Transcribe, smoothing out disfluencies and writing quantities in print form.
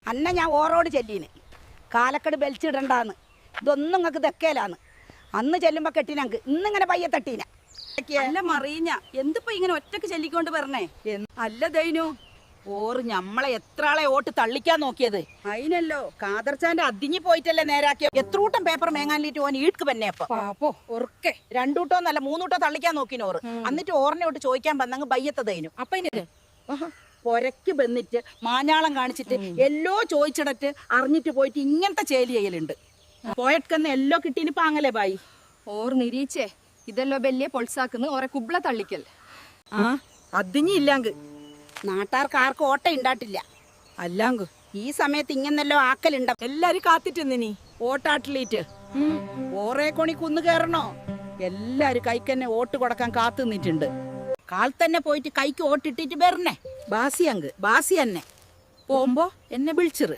അന്ന ഞാൻ ഓറോട് ചെല്ലീന് കാലക്കട് ബെൽച്ചിടണ്ടാന്ന് ഇതൊന്നും നിങ്ങൾക്ക് തെക്കേലാന്ന് അന്ന് ചെല്ലുമ്പോ കെട്ടിനങ്ക് ഇന്നിങ്ങനെ പയ്യെ തട്ടീന അല്ല മറിഞ്ഞ എന്തിപ്പോ ഇങ്ങനെ ഒറ്റക്ക് ചെല്ലിക്കൊണ്ട് പറഞ്ഞേ അല്ല ദൈനു ഓറ് ഞമ്മളെ എത്ര ആളെ ഓട്ട് തള്ളിക്കാൻ നോക്കിയത് അതിനല്ലോ കാതർച്ചാന്റെ അതിഞ്ഞി പോയിട്ടല്ലേ നേരാക്കിയ എത്രൂട്ടം പേപ്പർ മേങ്ങാനിട്ട് ഓൻ ഈട്ക്ക് പന്നെയപ്പോ പാപ്പോ ഉറക്കെ രണ്ടൂട്ടോ നല്ല മൂന്നൂട്ടോ തള്ളിക്കാൻ നോക്കിനോറ് എന്നിട്ട് ഓറിനോട്ട് ചോദിക്കാൻ വന്നങ്ങ് ബയ്യത്തതേനു അപ്പൊ ഇതിന് പൊരക്ക് ബന്നിട്ട് മാഞ്ഞാളം കാണിച്ചിട്ട് എല്ലോ ചോദിച്ചിടത്ത് അറിഞ്ഞിട്ട് പോയിട്ട് ഇങ്ങനത്തെ ചേലി ചെയ്യലുണ്ട് പോയട്ടെന്ന് എല്ലോ കിട്ടീന് പാങ്ങലേ ബായി ഓർ നിരീച്ചേ ഇതെല്ലോ വലിയ പൊൾസാക്കുന്ന ഓറെ കുബ്ല തള്ളിക്കൽ ആ അതിഞ്ഞി ഇല്ലാങ്ക് നാട്ടാർക്ക് ആർക്കും ഓട്ട ഉണ്ടാട്ടില്ല അല്ലാങ്കു ഈ സമയത്ത് ഇങ്ങനെല്ലോ ആക്കലുണ്ട എല്ലാരും കാത്തിട്ടിന്നിനി ഓട്ടാട്ടിലീറ്റ് ഓറേ കൊണി കുന്നു കയറണോ എല്ലാരും കൈക്കന്നെ വോട്ട് കൊടുക്കാൻ കാത്തു നിന്നിട്ടുണ്ട് കാൽ തന്നെ പോയിട്ട് കൈക്ക് വോട്ടിട്ടിട്ട് വരണേ ബാസി തന്നെ പോകുമ്പോ എന്നെ വിളിച്ചിറ്